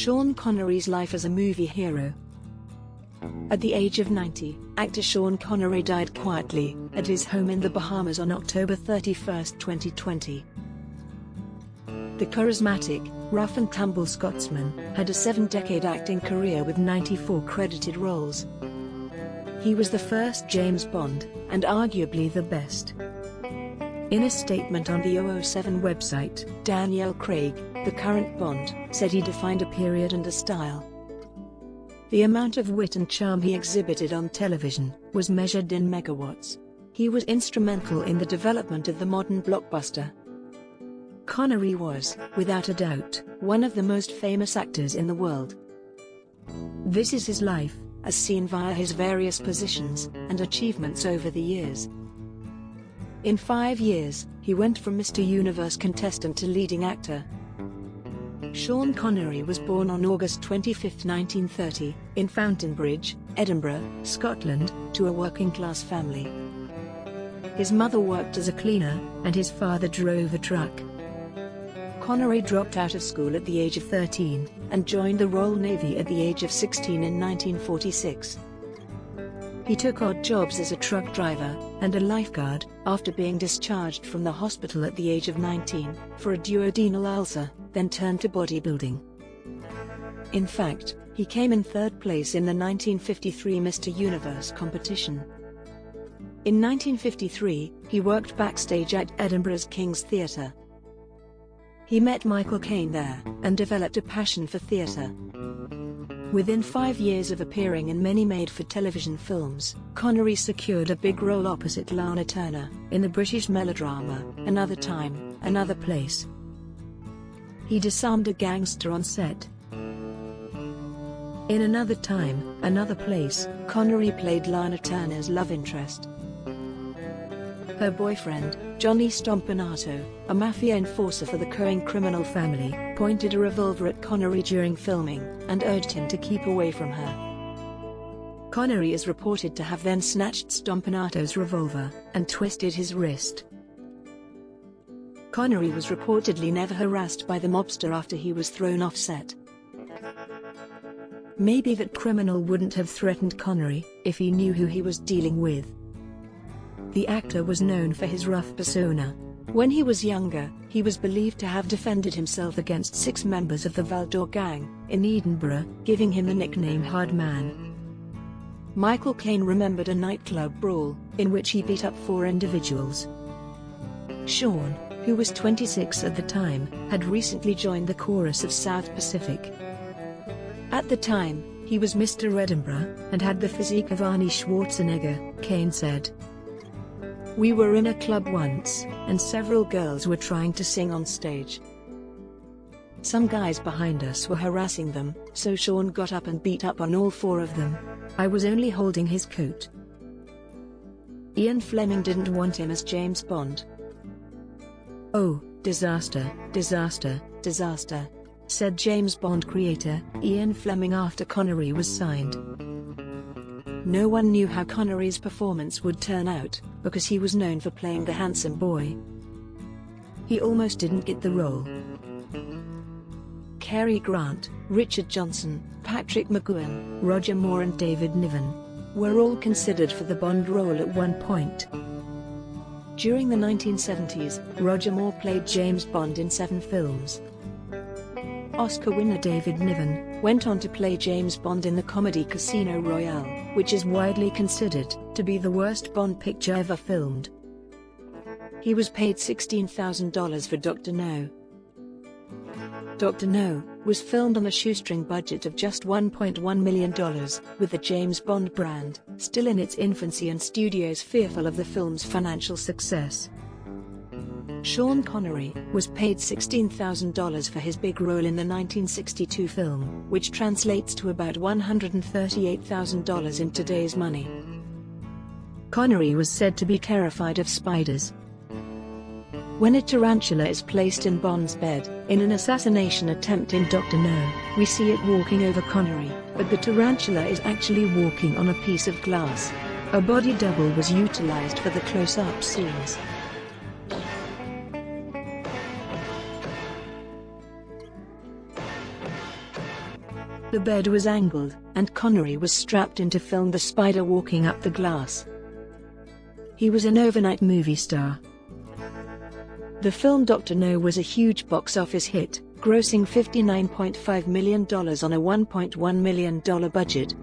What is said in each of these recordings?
Sean Connery's life as a movie hero. At the age of 90, actor Sean Connery died quietly at his home in the Bahamas on October 31, 2020. The charismatic, rough-and-tumble Scotsman had a 7-decade acting career with 94 credited roles. He was the first James Bond, and arguably the best. In a statement on the 007 website, Daniel Craig, the current Bond, said he defined a period and a style. The amount of wit and charm he exhibited on television was measured in megawatts. He was instrumental in the development of the modern blockbuster. Connery was, without a doubt, one of the most famous actors in the world. This is his life, as seen via his various positions and achievements over the years. In 5 years, he went from Mr. Universe contestant to leading actor. Sean Connery was born on August 25, 1930, in Fountainbridge, Edinburgh, Scotland, to a working-class family. His mother worked as a cleaner, and his father drove a truck. Connery dropped out of school at the age of 13, and joined the Royal Navy at the age of 16 in 1946. He took odd jobs as a truck driver and a lifeguard, after being discharged from the hospital at the age of 19, for a duodenal ulcer, then turned to bodybuilding. In fact, he came in 3rd place in the 1953 Mr. Universe competition. In 1953, he worked backstage at Edinburgh's King's Theatre. He met Michael Caine there, and developed a passion for theatre. Within 5 years of appearing in many made-for-television films, Connery secured a big role opposite Lana Turner, in the British melodrama, Another Time, Another Place. He disarmed a gangster on set. In Another Time, Another Place, Connery played Lana Turner's love interest. Her boyfriend, Johnny Stompanato, a mafia enforcer for the Coen criminal family, pointed a revolver at Connery during filming, and urged him to keep away from her. Connery is reported to have then snatched Stompanato's revolver, and twisted his wrist. Connery was reportedly never harassed by the mobster after he was thrown off set. Maybe that criminal wouldn't have threatened Connery, if he knew who he was dealing with. The actor was known for his rough persona. When he was younger, he was believed to have defended himself against 6 members of the Valdor Gang, in Edinburgh, giving him the nickname Hard Man. Michael Caine remembered a nightclub brawl, in which he beat up 4 individuals. Sean, who was 26 at the time, had recently joined the chorus of South Pacific. At the time, he was Mr. Edinburgh, and had the physique of Arnie Schwarzenegger, Caine said. "We were in a club once, and several girls were trying to sing on stage. Some guys behind us were harassing them, so Sean got up and beat up on all 4 of them. I was only holding his coat." Ian Fleming didn't want him as James Bond. "Oh, disaster, disaster, disaster," said James Bond creator Ian Fleming after Connery was signed. No one knew how Connery's performance would turn out, because he was known for playing the handsome boy. He almost didn't get the role. Cary Grant, Richard Johnson, Patrick McGoohan, Roger Moore and David Niven were all considered for the Bond role at one point. During the 1970s, Roger Moore played James Bond in 7 films. Oscar winner David Niven went on to play James Bond in the comedy Casino Royale, which is widely considered to be the worst Bond picture ever filmed. He was paid $16,000 for Dr. No. Dr. No was filmed on a shoestring budget of just $1.1 million, with the James Bond brand still in its infancy and studios fearful of the film's financial success. Sean Connery was paid $16,000 for his big role in the 1962 film, which translates to about $138,000 in today's money. Connery was said to be terrified of spiders. When a tarantula is placed in Bond's bed, in an assassination attempt in Dr. No, we see it walking over Connery, but the tarantula is actually walking on a piece of glass. A body double was utilized for the close-up scenes. The bed was angled, and Connery was strapped in to film the spider walking up the glass. He was an overnight movie star. The film Dr. No was a huge box office hit, grossing $59.5 million on a $1.1 million budget.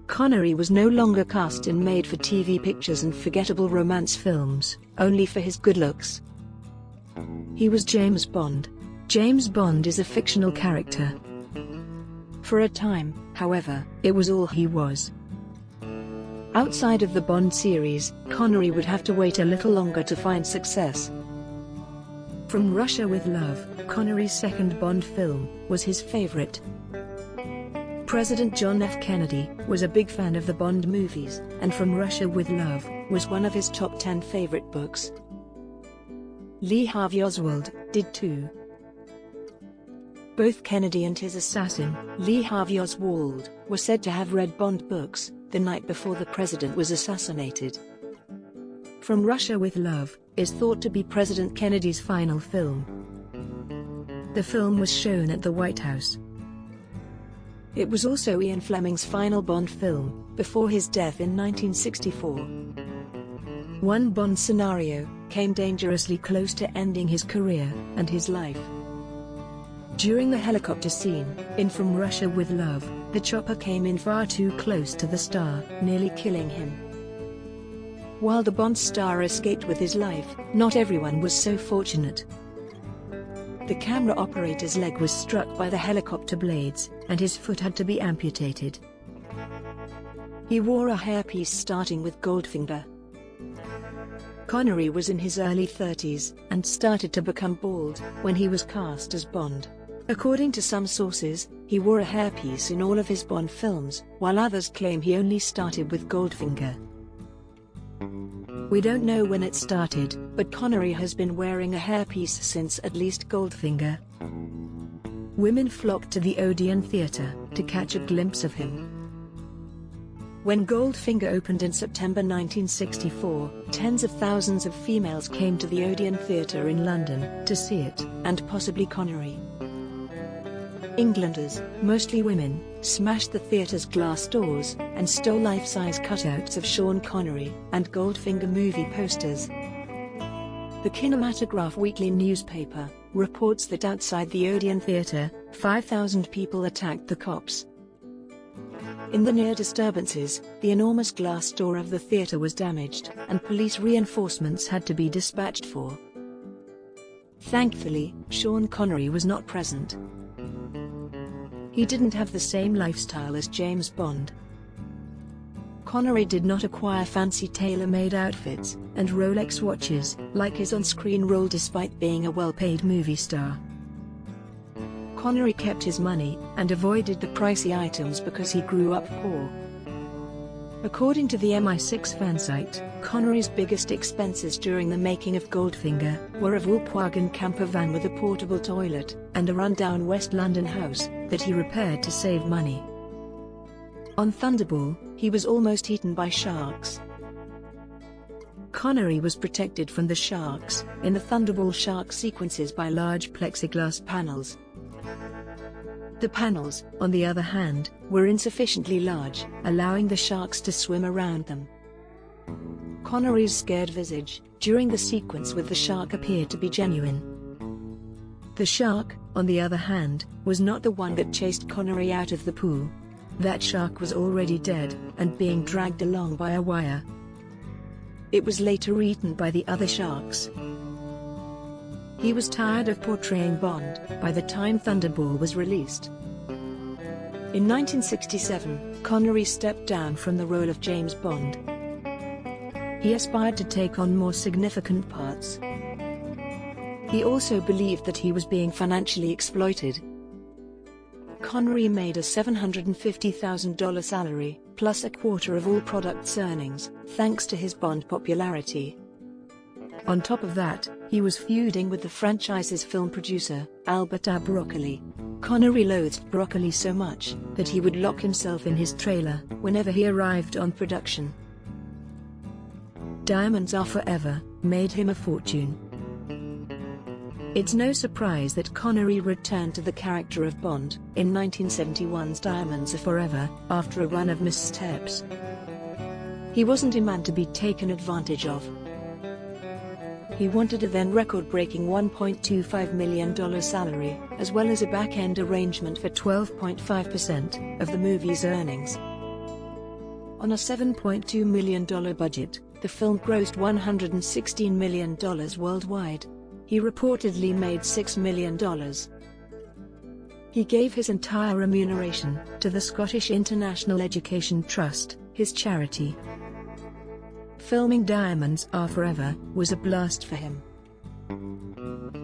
Connery was no longer cast in made-for-TV pictures and forgettable romance films, only for his good looks. He was James Bond. James Bond is a fictional character. For a time, however, it was all he was. Outside of the Bond series, Connery would have to wait a little longer to find success. From Russia with Love, Connery's second Bond film, was his favorite. President John F. Kennedy was a big fan of the Bond movies, and From Russia with Love was one of his top 10 favorite books. Lee Harvey Oswald did too. Both Kennedy and his assassin, Lee Harvey Oswald, were said to have read Bond books the night before the president was assassinated. From Russia with Love is thought to be President Kennedy's final film. The film was shown at the White House. It was also Ian Fleming's final Bond film, before his death in 1964. One Bond scenario came dangerously close to ending his career and his life. During the helicopter scene, in From Russia with Love, the chopper came in far too close to the star, nearly killing him. While the Bond star escaped with his life, not everyone was so fortunate. The camera operator's leg was struck by the helicopter blades, and his foot had to be amputated. He wore a hairpiece starting with Goldfinger. Connery was in his early 30s, and started to become bald when he was cast as Bond. According to some sources, he wore a hairpiece in all of his Bond films, while others claim he only started with Goldfinger. We don't know when it started, but Connery has been wearing a hairpiece since at least Goldfinger. Women flocked to the Odeon Theatre to catch a glimpse of him. When Goldfinger opened in September 1964, tens of thousands of females came to the Odeon Theatre in London to see it, and possibly Connery. Englanders, mostly women, smashed the theatre's glass doors and stole life-size cutouts of Sean Connery and Goldfinger movie posters. The Kinematograph weekly newspaper reports that outside the Odeon Theatre, 5,000 people attacked the cops. In the near disturbances, the enormous glass door of the theatre was damaged, and police reinforcements had to be dispatched for. Thankfully, Sean Connery was not present. He didn't have the same lifestyle as James Bond. Connery did not acquire fancy tailor-made outfits and Rolex watches like his on-screen role despite being a well-paid movie star. Connery kept his money and avoided the pricey items because he grew up poor. According to the MI6 fan site, Connery's biggest expenses during the making of Goldfinger were a Volkswagen camper van with a portable toilet and a rundown West London house that he repaired to save money. On Thunderball, he was almost eaten by sharks. Connery was protected from the sharks in the Thunderball shark sequences by large plexiglass panels. The panels, on the other hand, were insufficiently large, allowing the sharks to swim around them. Connery's scared visage during the sequence with the shark appeared to be genuine. The shark, on the other hand, was not the one that chased Connery out of the pool. That shark was already dead and being dragged along by a wire. It was later eaten by the other sharks. He was tired of portraying Bond by the time Thunderball was released. In 1967, Connery stepped down from the role of James Bond. He aspired to take on more significant parts. He also believed that he was being financially exploited. Connery made a $750,000 salary, plus a quarter of all products earnings, thanks to his Bond popularity. On top of that, he was feuding with the franchise's film producer, Albert A. Broccoli. Connery loathed Broccoli so much that he would lock himself in his trailer whenever he arrived on production. Diamonds Are Forever made him a fortune. It's no surprise that Connery returned to the character of Bond in 1971's Diamonds Are Forever after a run of missteps. He wasn't a man to be taken advantage of. He wanted a then record-breaking $1.25 million salary, as well as a back-end arrangement for 12.5% of the movie's earnings. On a $7.2 million budget, the film grossed $116 million worldwide. He reportedly made $6 million. He gave his entire remuneration to the Scottish International Education Trust, his charity. Filming Diamonds Are Forever was a blast for him.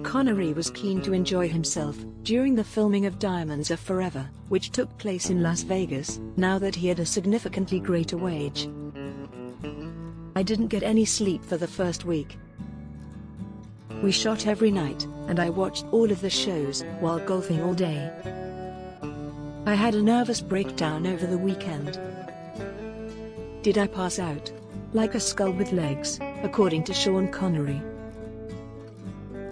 Connery was keen to enjoy himself during the filming of Diamonds Are Forever, which took place in Las Vegas, now that he had a significantly greater wage. I didn't get any sleep for the first week. We shot every night, and I watched all of the shows while golfing all day. I had a nervous breakdown over the weekend. Did I pass out? Like a skull with legs, according to Sean Connery.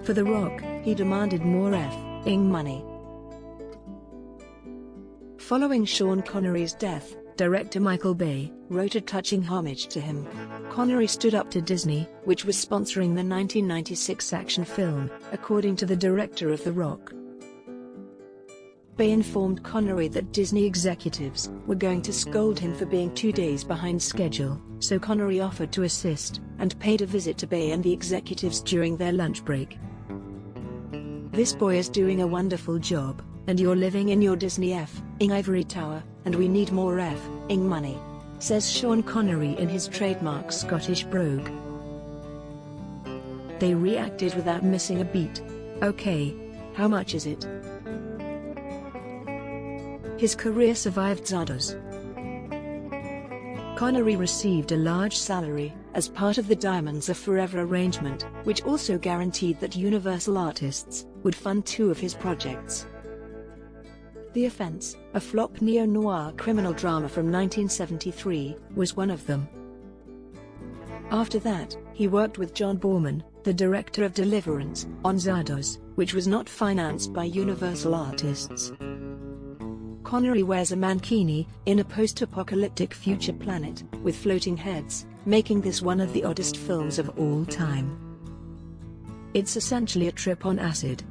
For The Rock, he demanded more F-ing money. Following Sean Connery's death, director Michael Bay wrote a touching homage to him. Connery stood up to Disney, which was sponsoring the 1996 action film, according to the director of The Rock. Bay informed Connery that Disney executives were going to scold him for being 2 days behind schedule, so Connery offered to assist, and paid a visit to Bay and the executives during their lunch break. "This boy is doing a wonderful job, and you're living in your Disney F-ing ivory tower, and we need more F-ing money," says Sean Connery in his trademark Scottish brogue. They reacted without missing a beat. "Okay, how much is it?" His career survived Zardoz. Connery received a large salary as part of the Diamonds Are Forever arrangement, which also guaranteed that Universal Artists would fund 2 of his projects. The Offense, a flop neo-noir criminal drama from 1973, was one of them. After that, he worked with John Boorman, the director of Deliverance, on Zardoz, which was not financed by Universal Artists. Connery wears a mankini in a post-apocalyptic future planet with floating heads, making this one of the oddest films of all time. It's essentially a trip on acid.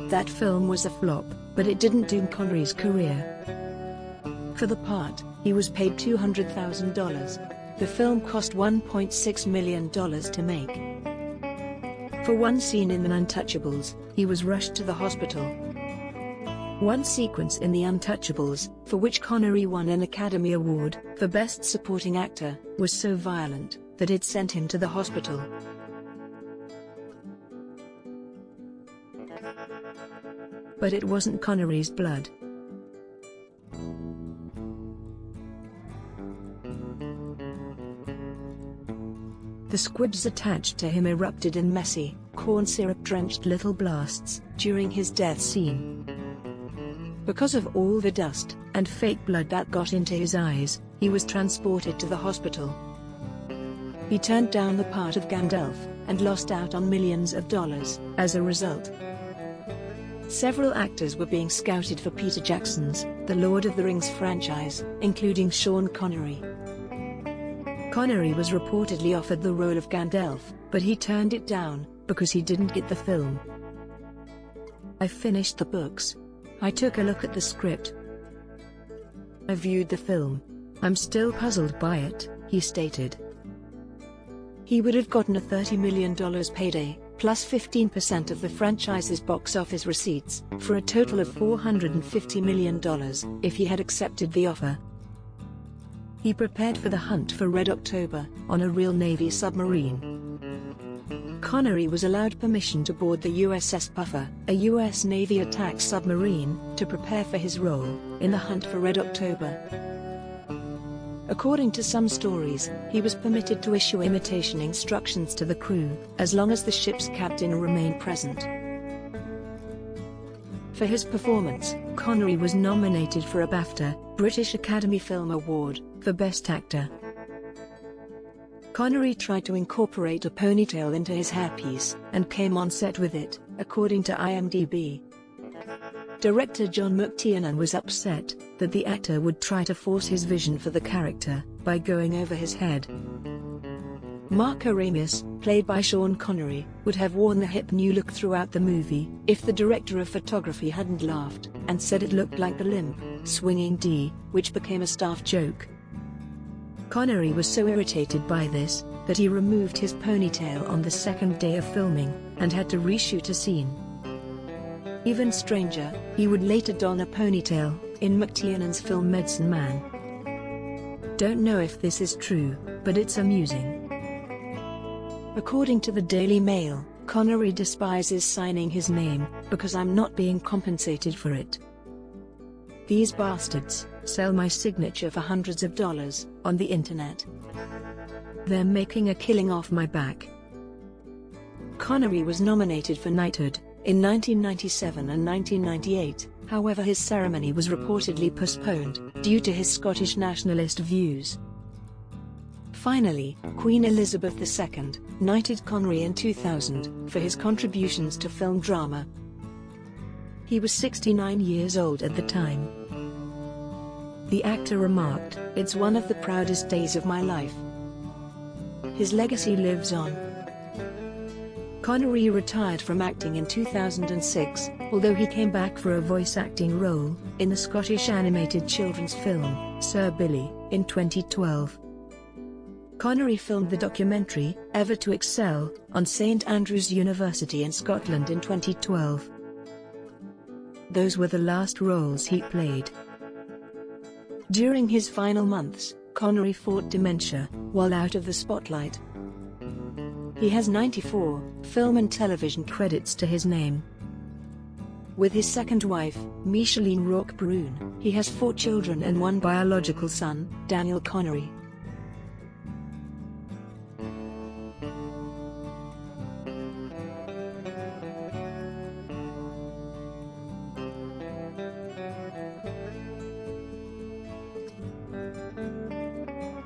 That film was a flop, but it didn't doom Connery's career. For the part, he was paid $200,000. The film cost $1.6 million to make. For one scene in The Untouchables, he was rushed to the hospital. One sequence in The Untouchables, for which Connery won an Academy Award for Best Supporting Actor, was so violent that it sent him to the hospital. But it wasn't Connery's blood. The squibs attached to him erupted in messy, corn syrup-drenched little blasts during his death scene. Because of all the dust and fake blood that got into his eyes, he was transported to the hospital. He turned down the part of Gandalf and lost out on millions of dollars as a result. Several actors were being scouted for Peter Jackson's The Lord of the Rings franchise, including Sean Connery. Connery was reportedly offered the role of Gandalf, but he turned it down because he didn't get the film. "I finished the books. I took a look at the script. I viewed the film. I'm still puzzled by it," he stated. He would have gotten a $30 million payday, plus 15% of the franchise's box office receipts, for a total of $450 million, if he had accepted the offer. He prepared for the hunt for Red October on a real Navy submarine. Connery was allowed permission to board the USS Puffer, a U.S. Navy attack submarine, to prepare for his role in the hunt for Red October. According to some stories, he was permitted to issue imitation instructions to the crew, as long as the ship's captain remained present. For his performance, Connery was nominated for a BAFTA, British Academy Film Award, for Best Actor. Connery tried to incorporate a ponytail into his hairpiece, and came on set with it, according to IMDb. Director John McTiernan was upset that the actor would try to force his vision for the character by going over his head. Mark Aramis, played by Sean Connery, would have worn the hip new look throughout the movie if the director of photography hadn't laughed and said it looked like the limp, swinging D, which became a staff joke. Connery was so irritated by this that he removed his ponytail on the second day of filming and had to reshoot a scene. Even stranger, he would later don a ponytail in McTiernan's film Medicine Man. Don't know if this is true, but it's amusing. According to the Daily Mail, Connery despises signing his name because I'm not being compensated for it. These bastards sell my signature for hundreds of dollars on the internet. They're making a killing off my back. Connery was nominated for knighthood in 1997 and 1998, however his ceremony was reportedly postponed due to his Scottish nationalist views. Finally, Queen Elizabeth II knighted Connery in 2000 for his contributions to film drama. He was 69 years old at the time. The actor remarked, "It's one of the proudest days of my life." His legacy lives on. Connery retired from acting in 2006, although he came back for a voice acting role in the Scottish animated children's film, Sir Billy, in 2012. Connery filmed the documentary, Ever to Excel, on St Andrews University in Scotland in 2012. Those were the last roles he played. During his final months, Connery fought dementia while out of the spotlight. He has 94 film and television credits to his name. With his second wife, Micheline Roque-Brune, he has 4 children and 1 biological son, Daniel Connery.